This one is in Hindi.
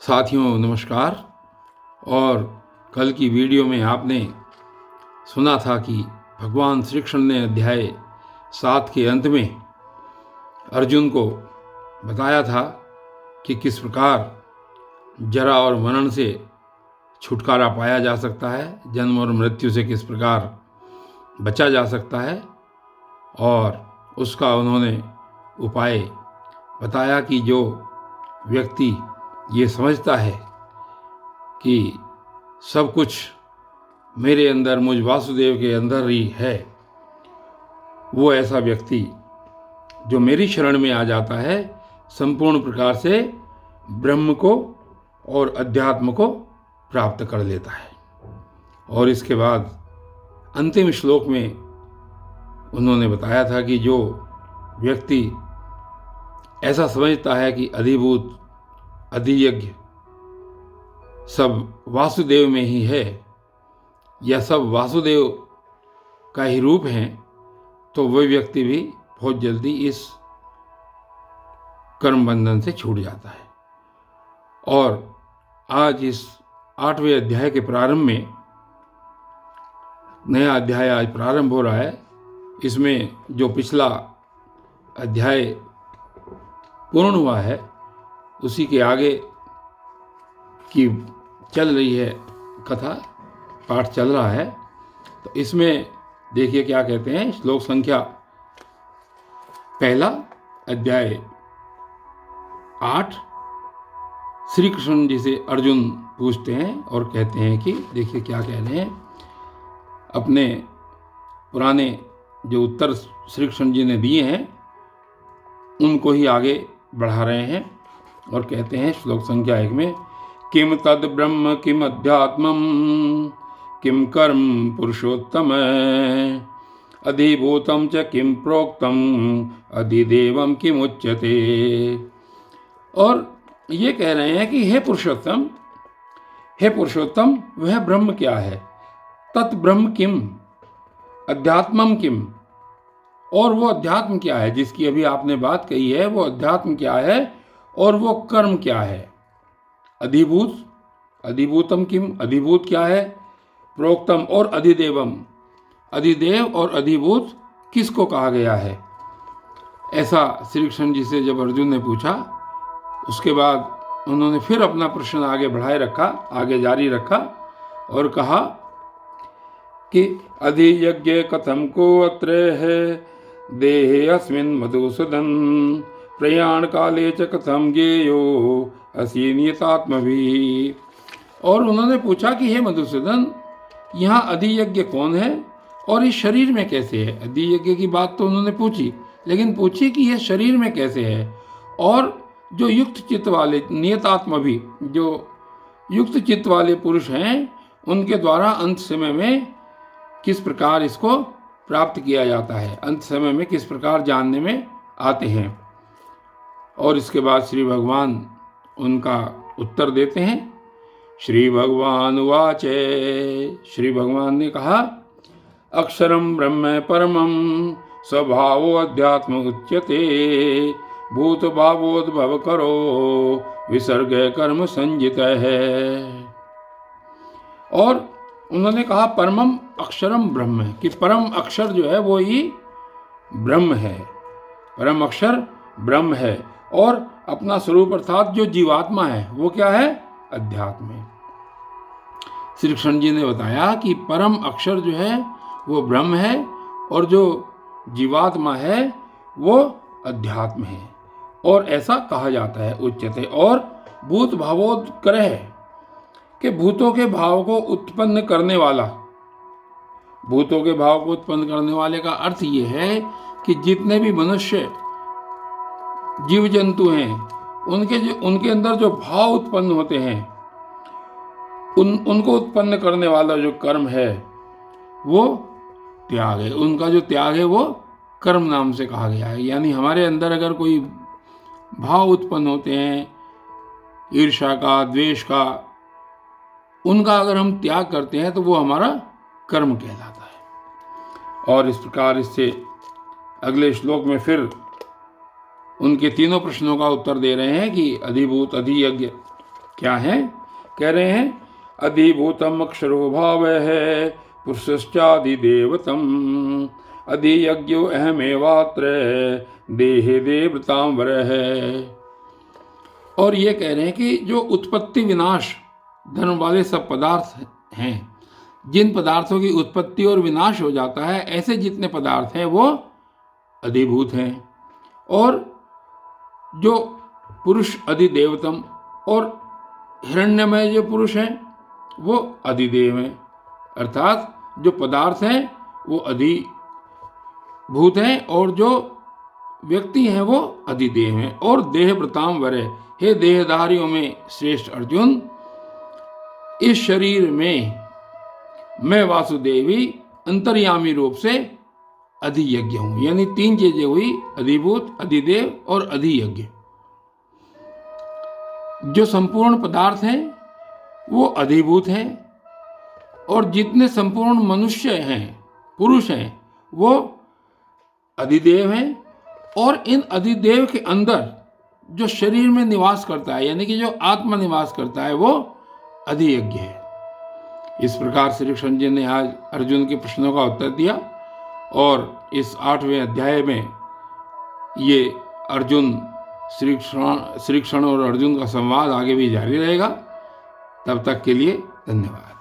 साथियों नमस्कार। और कल की वीडियो में आपने सुना था कि भगवान श्री कृष्ण ने अध्याय 7 के अंत में अर्जुन को बताया था कि किस प्रकार जरा और मरण से छुटकारा पाया जा सकता है, जन्म और मृत्यु से किस प्रकार बचा जा सकता है। और उसका उन्होंने उपाय बताया कि जो व्यक्ति ये समझता है कि सब कुछ मेरे अंदर, मुझ वासुदेव के अंदर ही है, वो ऐसा व्यक्ति जो मेरी शरण में आ जाता है, संपूर्ण प्रकार से ब्रह्म को और अध्यात्म को प्राप्त कर लेता है। और इसके बाद अंतिम श्लोक में उन्होंने बताया था कि जो व्यक्ति ऐसा समझता है कि अधिभूत अधियज्ञ सब वासुदेव में ही है, या सब वासुदेव का ही रूप है, तो वह व्यक्ति भी बहुत जल्दी इस कर्म बंधन से छूट जाता है। और आज इस 8वें अध्याय के प्रारंभ में, नया अध्याय आज प्रारंभ हो रहा है। इसमें जो पिछला अध्याय पूर्ण हुआ है, उसी के आगे की चल रही है कथा, पाठ चल रहा है। तो इसमें देखिए क्या कहते हैं। श्लोक संख्या पहला, अध्याय 8। श्री कृष्ण जी से अर्जुन पूछते हैं और कहते हैं कि देखिए क्या कह रहे हैं। अपने पुराने जो उत्तर श्री कृष्ण जी ने दिए हैं, उनको ही आगे बढ़ा रहे हैं और कहते हैं श्लोक संख्या 1 में, किम तद ब्रह्म किम अध्यात्मम किम कर्म पुरुषोत्तम अधिभूतम च किम प्रोक्तम अधिदेवम किम उच्यते। और ये कह रहे हैं कि हे पुरुषोत्तम, हे पुरुषोत्तम, वह ब्रह्म क्या है? तत् ब्रह्म किम अध्यात्मम किम, और वो अध्यात्म क्या है जिसकी अभी आपने बात कही है, वो अध्यात्म क्या है और वो कर्म क्या है? अधिभूत, अधिभूतम किम, अधिभूत क्या है? प्रोक्तम और अधिदेवम, अधिदेव और अधिभूत किसको कहा गया है? ऐसा श्री कृष्ण जी से जब अर्जुन ने पूछा, उसके बाद उन्होंने फिर अपना प्रश्न आगे बढ़ाए रखा, आगे जारी रखा और कहा कि अधियज्ञ कथम को अत्र है देहे अस्मिन् मधुसूदन प्रयाण काले च कथम ज्ञेयो असि नियतात्मभिः। और उन्होंने पूछा कि हे मधुसूदन, यहाँ अधियज्ञ कौन है और इस शरीर में कैसे है? अधियज्ञ की बात तो उन्होंने पूछी, लेकिन पूछी कि यह शरीर में कैसे है, और जो युक्त चित्त वाले नियतात्मा भी, जो युक्त चित्त वाले पुरुष हैं, उनके द्वारा अंत समय में किस प्रकार इसको प्राप्त किया जाता है, अंत समय में किस प्रकार जानने में आते हैं। और इसके बाद श्री भगवान उनका उत्तर देते हैं। श्री भगवान वाच, श्री भगवान ने कहा, अक्षरम ब्रह्म परमं स्वभावो अध्यात्म उच्यते भूत भावोद्भव करो विसर्ग कर्म संजित है। और उन्होंने कहा परमम अक्षरम ब्रह्म, कि परम अक्षर जो है वो ही ब्रह्म है, परम अक्षर ब्रह्म है। और अपना स्वरूप अर्थात जो जीवात्मा है वो क्या है? अध्यात्म है। श्री कृष्ण जी ने बताया कि परम अक्षर जो है वो ब्रह्म है और जो जीवात्मा है वो अध्यात्म है। और ऐसा कहा जाता है उच्यते। और भूत भावोत्करः, कि भूतों के भाव को उत्पन्न करने वाला, भूतों के भाव को उत्पन्न करने वाले का अर्थ ये है कि जितने भी मनुष्य जीव जंतु हैं, उनके अंदर जो भाव उत्पन्न होते हैं, उनको उत्पन्न करने वाला जो कर्म है वो त्याग है। उनका जो त्याग है वो कर्म नाम से कहा गया है। यानी हमारे अंदर अगर कोई भाव उत्पन्न होते हैं, ईर्ष्या का, द्वेष का, उनका अगर हम त्याग करते हैं तो वो हमारा कर्म कहलाता है। और इस प्रकार इससे अगले श्लोक में फिर उनके तीनों प्रश्नों का उत्तर दे रहे हैं कि अधिभूत, अधियज्ञ क्या है? कह रहे हैं अधिभूतम अक्षरो भाव है पुरुषश्चादिदेवतम अधियज्ञो अहमेवात्र देहे देवतांवर है। और ये कह रहे हैं कि जो उत्पत्ति विनाश धर्म वाले सब पदार्थ हैं, जिन पदार्थों की उत्पत्ति और विनाश हो जाता है, ऐसे जितने पदार्थ हैं वो अधिभूत हैं। और जो पुरुष अधिदेवतम और हिरण्यमय जो पुरुष हैं वो अधिदेव हैं, अर्थात जो पदार्थ हैं वो अधिभूत हैं और जो व्यक्ति हैं वो अधिदेव हैं। और देह व्रतांवर है, हे देहधारियों में श्रेष्ठ अर्जुन, इस शरीर में मैं वासुदेवी अंतर्यामी रूप से अधियज्ञ हूं। यानी तीन चीजें हुई, अधिभूत, अधिदेव और अधियज्ञ। जो संपूर्ण पदार्थ हैं वो अधिभूत हैं और जितने संपूर्ण मनुष्य हैं, पुरुष हैं, वो अधिदेव हैं। और इन अधिदेव के अंदर जो शरीर में निवास करता है, यानी कि जो आत्मा निवास करता है, वो अधियज्ञ है। इस प्रकार श्री कृष्ण जी ने आज अर्जुन के प्रश्नों का उत्तर दिया और इस 8वें अध्याय में ये अर्जुन श्री कृष्ण और अर्जुन का संवाद आगे भी जारी रहेगा। तब तक के लिए धन्यवाद।